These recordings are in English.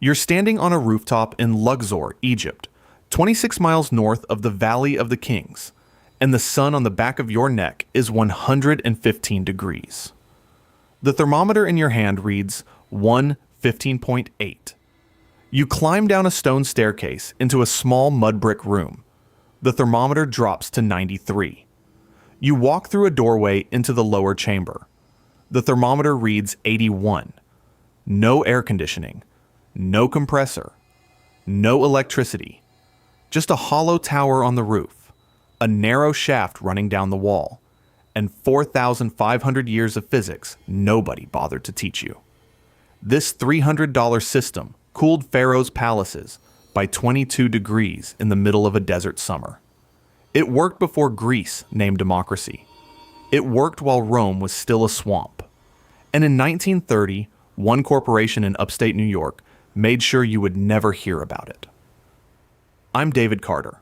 You're standing on a rooftop in Luxor, Egypt, 26 miles north of the Valley of the Kings, and the sun on the back of your neck is 115 degrees. The thermometer in your hand reads 115.8. You climb down a stone staircase into a small mud brick room. The thermometer drops to 93. You walk through a doorway into the lower chamber. The thermometer reads 81. No air conditioning, no compressor, no electricity, just a hollow tower on the roof, a narrow shaft running down the wall, and 4,500 years of physics nobody bothered to teach you. This $300 system cooled Pharaohs' palaces by 22 degrees in the middle of a desert summer. It worked before Greece named democracy. It worked while Rome was still a swamp. And in 1930, one corporation in upstate New York made sure you would never hear about it. I'm David Carter.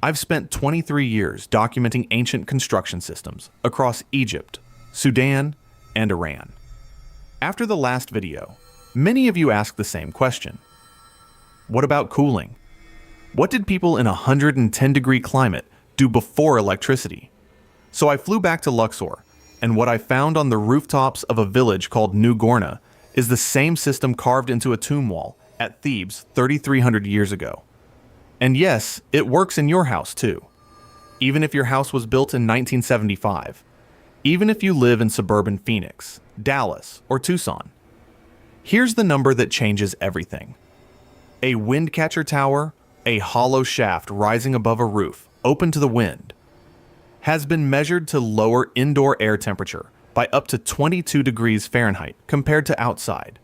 I've spent 23 years documenting ancient construction systems across Egypt, Sudan, and Iran. After the last video, many of you asked the same question. What about cooling? What did people in a 110-degree climate do before electricity? So I flew back to Luxor, and what I found on the rooftops of a village called New Gorna is the same system carved into a tomb wall at Thebes 3,300 years ago. And yes, it works in your house too. Even if your house was built in 1975. Even if you live in suburban Phoenix, Dallas, or Tucson. Here's the number that changes everything. A wind catcher tower, a hollow shaft rising above a roof, open to the wind, has been measured to lower indoor air temperature by up to 22 degrees Fahrenheit compared to outside.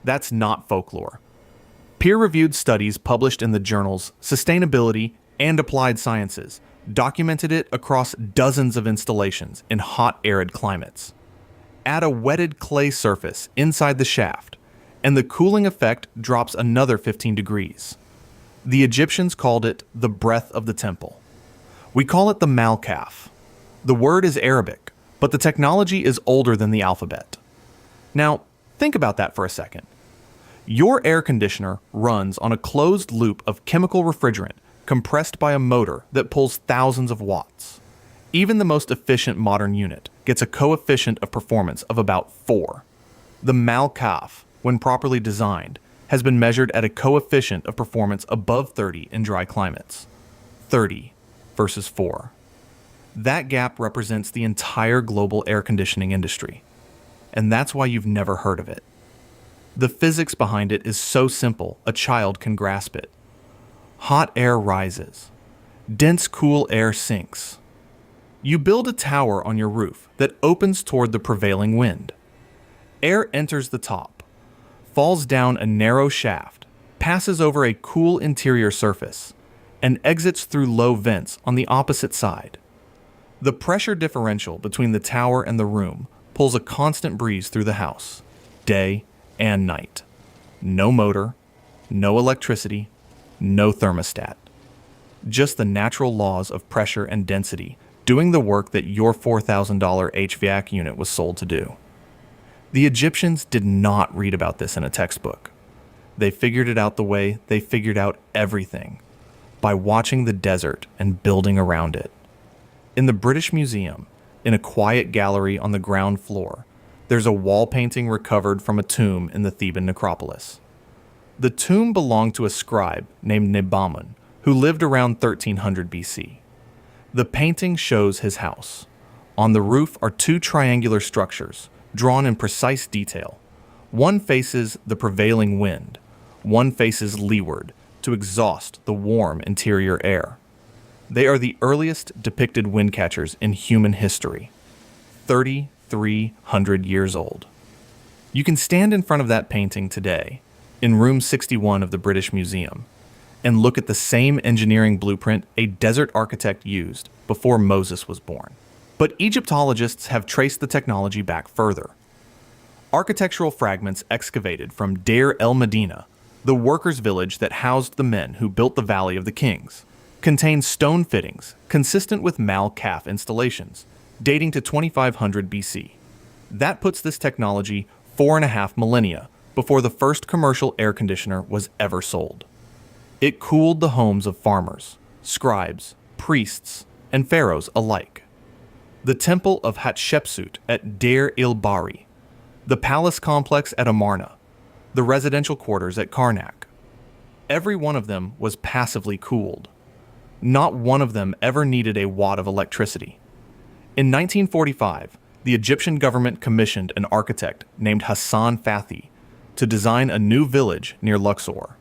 That's not folklore. Peer-reviewed studies published in the journals Sustainability and Applied Sciences documented it across dozens of installations in hot, arid climates. Add a wetted clay surface inside the shaft, and the cooling effect drops another 15 degrees. The Egyptians called it the breath of the temple. We call it the malqaf. The word is Arabic, but the technology is older than the alphabet. Now, think about that for a second. Your air conditioner runs on a closed loop of chemical refrigerant compressed by a motor that pulls thousands of watts. Even the most efficient modern unit gets a coefficient of performance of about 4. The malqaf, when properly designed, has been measured at a coefficient of performance above 30 in dry climates. 30 versus 4. That gap represents the entire global air conditioning industry. And that's why you've never heard of it. The physics behind it is so simple, a child can grasp it. Hot air rises. Dense, cool air sinks. You build a tower on your roof that opens toward the prevailing wind. Air enters the top, falls down a narrow shaft, passes over a cool interior surface, and exits through low vents on the opposite side. The pressure differential between the tower and the room pulls a constant breeze through the house, day and night. No motor, no electricity, no thermostat. Just the natural laws of pressure and density doing the work that your $4,000 HVAC unit was sold to do. The Egyptians did not read about this in a textbook. They figured it out the way they figured out everything, by watching the desert and building around it. In the British Museum, in a quiet gallery on the ground floor, there's a wall painting recovered from a tomb in the Theban necropolis. The tomb belonged to a scribe named Nebamun, who lived around 1300 BC. The painting shows his house. On the roof are 2 triangular structures, drawn in precise detail. One faces the prevailing wind, one faces leeward to exhaust the warm interior air. They are the earliest depicted wind catchers in human history, 3,300 years old. You can stand in front of that painting today, in room 61 of the British Museum, and look at the same engineering blueprint a desert architect used before Moses was born. But Egyptologists have traced the technology back further. Architectural fragments excavated from Deir el-Medina, the workers' village that housed the men who built the Valley of the Kings, contain stone fittings consistent with malqaf installations, dating to 2500 BC. That puts this technology 4.5 millennia before the first commercial air conditioner was ever sold. It cooled the homes of farmers, scribes, priests, and pharaohs alike. The temple of Hatshepsut at Deir el-Bahri, the palace complex at Amarna, the residential quarters at Karnak. Every one of them was passively cooled. Not one of them ever needed a watt of electricity. In 1945, the Egyptian government commissioned an architect named Hassan Fathy to design a new village near Luxor.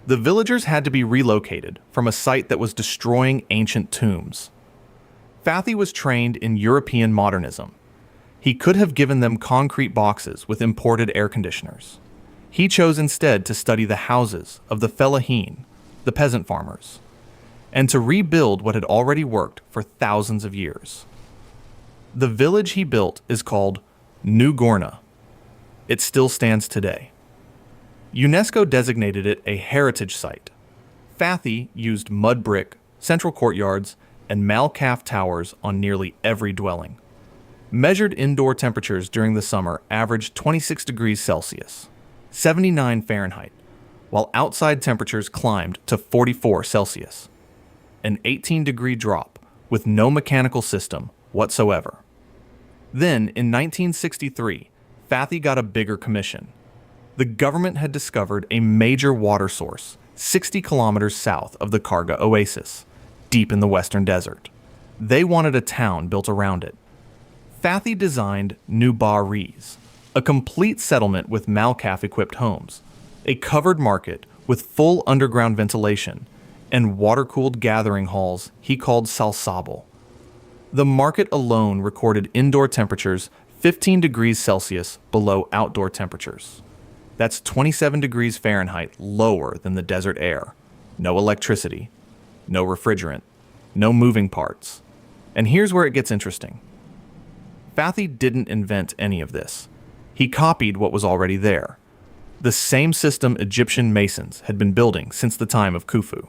The villagers had to be relocated from a site that was destroying ancient tombs. Fathy was trained in European modernism. He could have given them concrete boxes with imported air conditioners. He chose instead to study the houses of the fellahin, the peasant farmers, and to rebuild what had already worked for thousands of years. The village he built is called New Gorna. It still stands today. UNESCO designated it a heritage site. Fathy used mud brick, central courtyards, and malqaf towers on nearly every dwelling. Measured indoor temperatures during the summer averaged 26 degrees Celsius, 79 Fahrenheit, while outside temperatures climbed to 44 Celsius, an 18-degree drop with no mechanical system whatsoever. Then, in 1963, Fathy got a bigger commission. The government had discovered a major water source 60 kilometers south of the Karga oasis, deep in the western desert. They wanted a town built around it. Fathy designed New Bahris, a complete settlement with malqaf-equipped homes, a covered market with full underground ventilation, and water-cooled gathering halls he called salsabal. The market alone recorded indoor temperatures 15 degrees Celsius below outdoor temperatures. That's 27 degrees Fahrenheit lower than the desert air. No electricity, no refrigerant, no moving parts. And here's where it gets interesting. Fathy didn't invent any of this. He copied what was already there. The same system Egyptian masons had been building since the time of Khufu.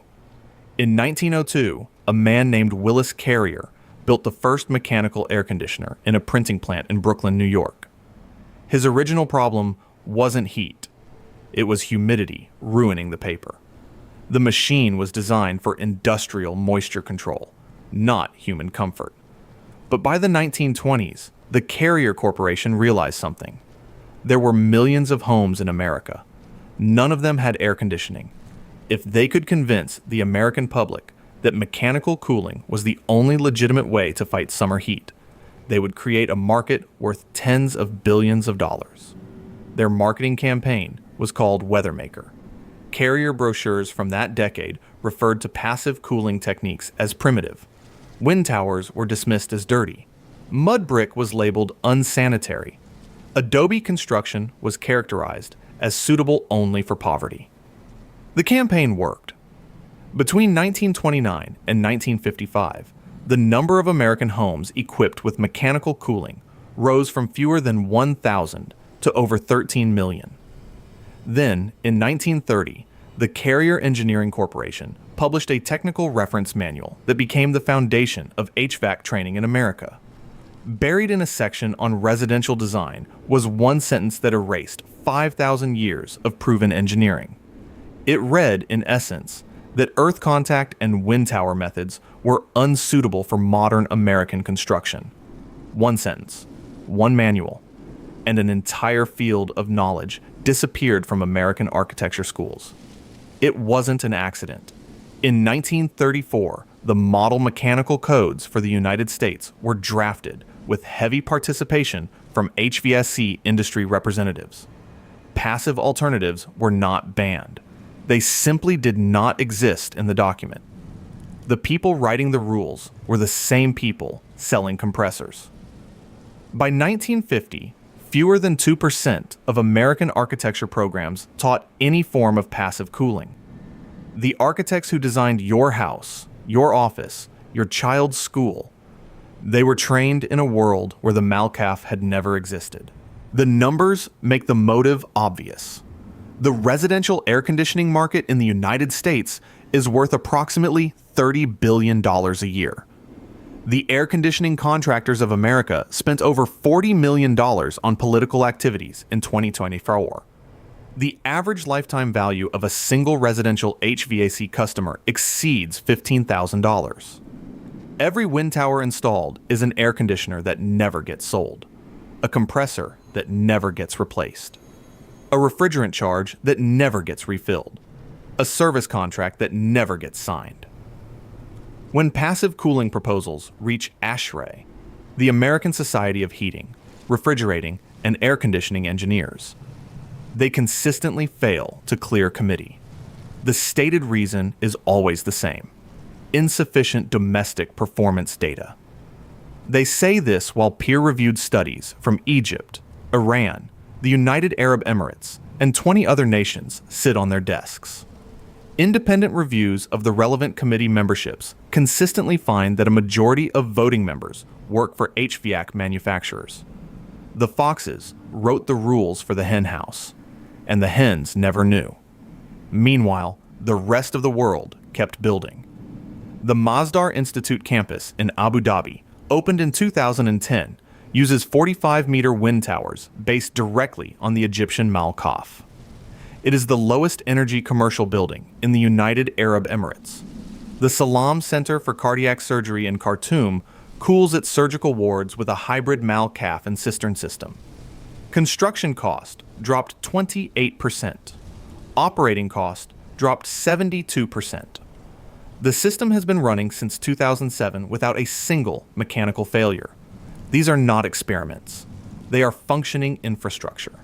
In 1902, a man named Willis Carrier built the first mechanical air conditioner in a printing plant in Brooklyn, New York. His original problem wasn't heat. It was humidity ruining the paper. The machine was designed for industrial moisture control, not human comfort. But by the 1920s, the Carrier Corporation realized something. There were millions of homes in America. None of them had air conditioning. If they could convince the American public that mechanical cooling was the only legitimate way to fight summer heat, they would create a market worth tens of billions of dollars. Their marketing campaign was called Weathermaker. Carrier brochures from that decade referred to passive cooling techniques as primitive. Wind towers were dismissed as dirty. Mud brick was labeled unsanitary. Adobe construction was characterized as suitable only for poverty. The campaign worked. Between 1929 and 1955, the number of American homes equipped with mechanical cooling rose from fewer than 1,000 to over 13 million. Then, in 1930, the Carrier Engineering Corporation published a technical reference manual that became the foundation of HVAC training in America. Buried in a section on residential design was one sentence that erased 5,000 years of proven engineering. It read, in essence, that earth contact and wind tower methods were unsuitable for modern American construction. One sentence, one manual, and an entire field of knowledge disappeared from American architecture schools. It wasn't an accident. In 1934, the model mechanical codes for the United States were drafted with heavy participation from HVAC industry representatives. Passive alternatives were not banned. They simply did not exist in the document. The people writing the rules were the same people selling compressors. By 1950, fewer than 2% of American architecture programs taught any form of passive cooling. The architects who designed your house, your office, your child's school, they were trained in a world where the malqaf had never existed. The numbers make the motive obvious. The residential air conditioning market in the United States is worth approximately $30 billion a year. The air conditioning contractors of America spent over $40 million on political activities in 2024. The average lifetime value of a single residential HVAC customer exceeds $15,000. Every wind tower installed is an air conditioner that never gets sold, a compressor that never gets replaced, a refrigerant charge that never gets refilled, a service contract that never gets signed. When passive cooling proposals reach ASHRAE, the American Society of Heating, Refrigerating, and Air Conditioning Engineers, they consistently fail to clear committee. The stated reason is always the same: insufficient domestic performance data. They say this while peer-reviewed studies from Egypt, Iran, the United Arab Emirates, and 20 other nations sit on their desks. Independent reviews of the relevant committee memberships consistently find that a majority of voting members work for HVAC manufacturers. The foxes wrote the rules for the hen house, and the hens never knew. Meanwhile, the rest of the world kept building. The Masdar Institute campus in Abu Dhabi, opened in 2010, uses 45-meter wind towers based directly on the Egyptian malqaf. It is the lowest energy commercial building in the United Arab Emirates. The Salam Center for Cardiac Surgery in Khartoum cools its surgical wards with a hybrid malqaf and cistern system. Construction cost dropped 28%. Operating cost dropped 72%. The system has been running since 2007 without a single mechanical failure. These are not experiments. They are functioning infrastructure.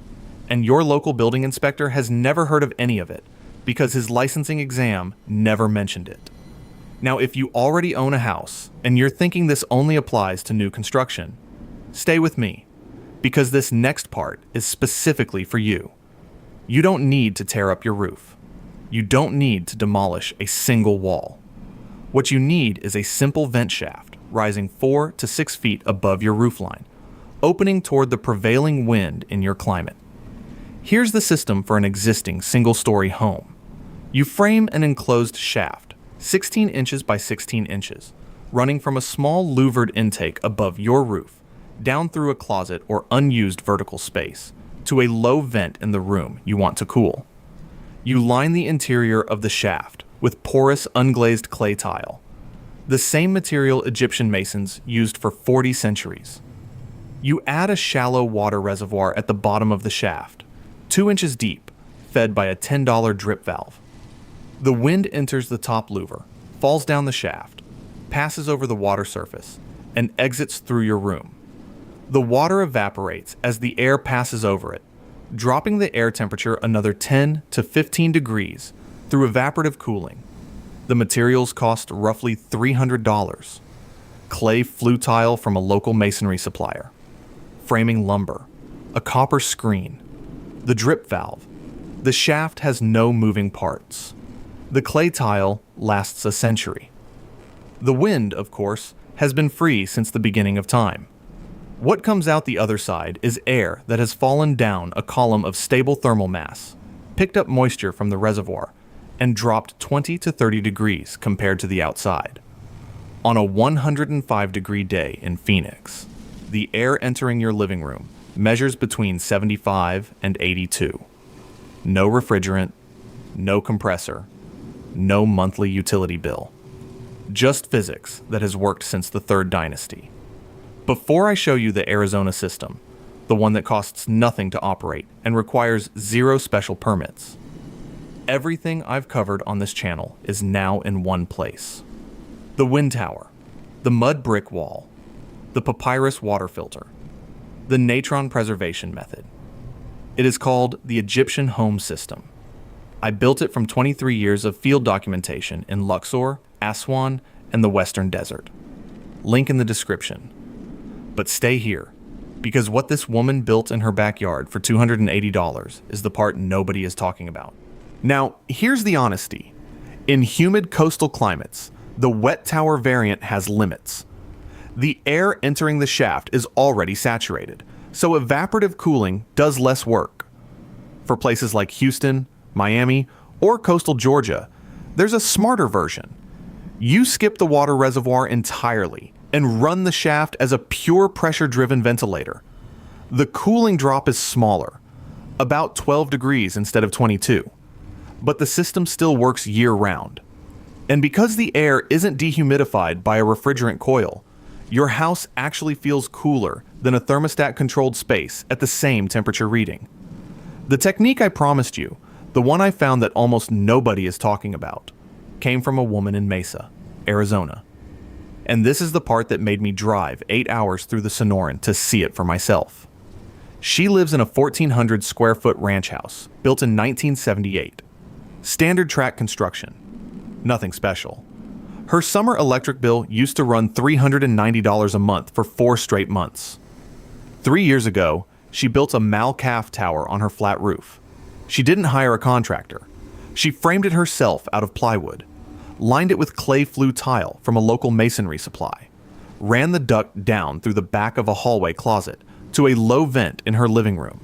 And your local building inspector has never heard of any of it because his licensing exam never mentioned it. Now, if you already own a house and you're thinking this only applies to new construction, stay with me, because this next part is specifically for you. You don't need to tear up your roof. You don't need to demolish a single wall. What you need is a simple vent shaft rising 4 to 6 feet above your roofline, opening toward the prevailing wind in your climate. Here's the system for an existing single-story home. You frame an enclosed shaft, 16 inches by 16 inches, running from a small louvered intake above your roof, down through a closet or unused vertical space, to a low vent in the room you want to cool. You line the interior of the shaft with porous unglazed clay tile, the same material Egyptian masons used for 40 centuries. You add a shallow water reservoir at the bottom of the shaft, 2 inches deep, fed by a $10 drip valve. The wind enters the top louver, falls down the shaft, passes over the water surface, and exits through your room. The water evaporates as the air passes over it, dropping the air temperature another 10 to 15 degrees through evaporative cooling. The materials cost roughly $300. Clay flue tile from a local masonry supplier, framing lumber, a copper screen, the drip valve. The shaft has no moving parts. The clay tile lasts a century. The wind, of course, has been free since the beginning of time. What comes out the other side is air that has fallen down a column of stable thermal mass, picked up moisture from the reservoir, and dropped 20 to 30 degrees compared to the outside. On a 105-degree day in Phoenix, the air entering your living room measures between 75 and 82. No refrigerant, no compressor, no monthly utility bill. Just physics that has worked since the Third Dynasty. Before I show you the Arizona system, the one that costs nothing to operate and requires 0 special permits, everything I've covered on this channel is now in one place. The wind tower, the mud brick wall, the papyrus water filter, the natron preservation method. It is called the Egyptian home system. I built it from 23 years of field documentation in Luxor, Aswan, and the Western Desert. Link in the description. But stay here, because what this woman built in her backyard for $280 is the part nobody is talking about. Now, here's the honesty. In humid coastal climates, the wet tower variant has limits. The air entering the shaft is already saturated, so evaporative cooling does less work. For places like Houston, Miami, or coastal Georgia, there's a smarter version. You skip the water reservoir entirely and run the shaft as a pure pressure-driven ventilator. The cooling drop is smaller, about 12 degrees instead of 22. But the system still works year-round. And because the air isn't dehumidified by a refrigerant coil, your house actually feels cooler than a thermostat-controlled space at the same temperature reading. The technique I promised you, the one I found that almost nobody is talking about, came from a woman in Mesa, Arizona. And this is the part that made me drive 8 hours through the Sonoran to see it for myself. She lives in a 1,400 square foot ranch house, built in 1978. Standard track construction. Nothing special. Her summer electric bill used to run $390 a month for 4 straight months. 3 years ago, she built a malqaf tower on her flat roof. She didn't hire a contractor. She framed it herself out of plywood, lined it with clay flue tile from a local masonry supply, ran the duct down through the back of a hallway closet to a low vent in her living room,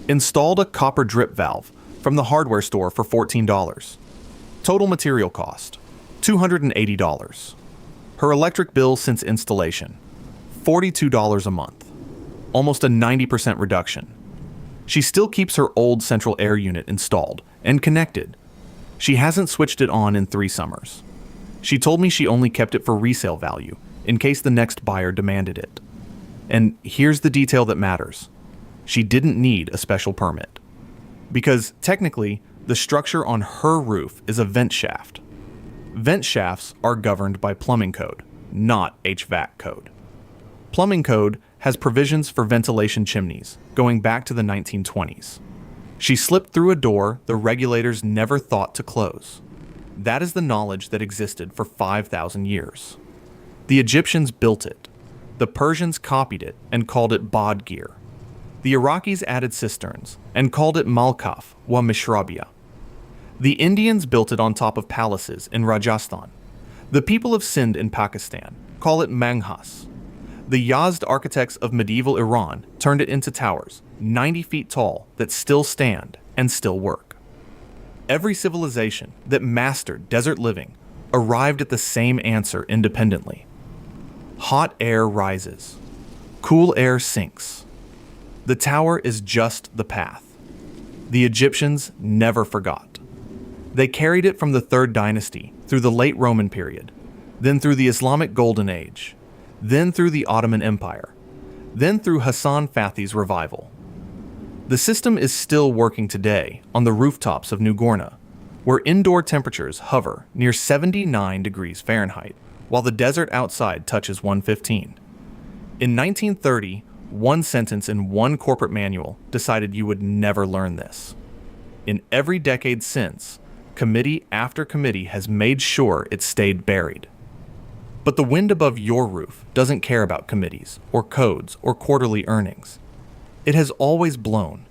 installed a copper drip valve from the hardware store for $14. Total material cost, $280. Her electric bill since installation, $42 a month. Almost a 90% reduction. She still keeps her old central air unit installed and connected. She hasn't switched it on in 3 summers. She told me she only kept it for resale value in case the next buyer demanded it. And here's the detail that matters. She didn't need a special permit. Because technically, the structure on her roof is a vent shaft. Vent shafts are governed by plumbing code, not HVAC code. Plumbing code has provisions for ventilation chimneys going back to the 1920s. She slipped through a door the regulators never thought to close. That is the knowledge that existed for 5,000 years. The Egyptians built it. The Persians copied it and called it bod gear. The Iraqis added cisterns and called it malqaf wa mishrabia. The Indians built it on top of palaces in Rajasthan. The people of Sindh in Pakistan call it manghas. The Yazd architects of medieval Iran turned it into towers, 90 feet tall, that still stand and still work. Every civilization that mastered desert living arrived at the same answer independently. Hot air rises. Cool air sinks. The tower is just the path. The Egyptians never forgot. They carried it from the 3rd dynasty through the late Roman period, then through the Islamic Golden Age, then through the Ottoman Empire, then through Hassan Fathy's revival. The system is still working today on the rooftops of New Gorna, where indoor temperatures hover near 79 degrees Fahrenheit, while the desert outside touches 115. In 1930, one sentence in one corporate manual decided you would never learn this. In every decade since, committee after committee has made sure it stayed buried. But the wind above your roof doesn't care about committees, or codes, or quarterly earnings. It has always blown.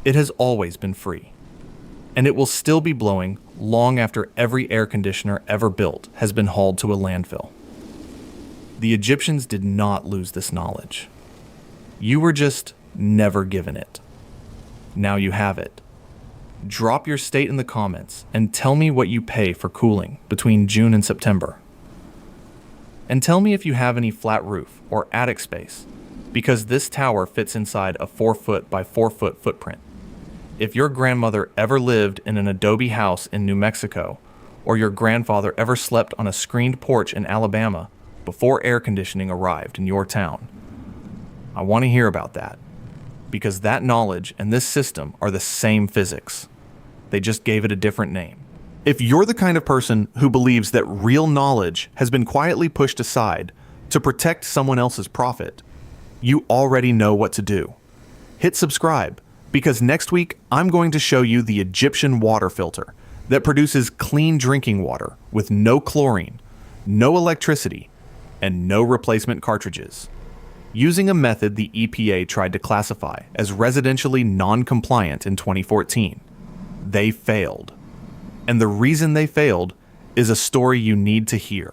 It has always been free. And it will still be blowing long after every air conditioner ever built has been hauled to a landfill. The Egyptians did not lose this knowledge. You were just never given it. Now you have it. Drop your state in the comments and tell me what you pay for cooling between June and September. And tell me if you have any flat roof or attic space, because this tower fits inside a 4-foot by 4-foot footprint. If your grandmother ever lived in an adobe house in New Mexico, or your grandfather ever slept on a screened porch in Alabama before air conditioning arrived in your town, I want to hear about that, because that knowledge and this system are the same physics. They just gave it a different name. If you're the kind of person who believes that real knowledge has been quietly pushed aside to protect someone else's profit, you already know what to do. Hit subscribe, because next week I'm going to show you the Egyptian water filter that produces clean drinking water with no chlorine, no electricity, and no replacement cartridges, using a method the EPA tried to classify as residentially non-compliant in 2014. They failed. And the reason they failed is a story you need to hear.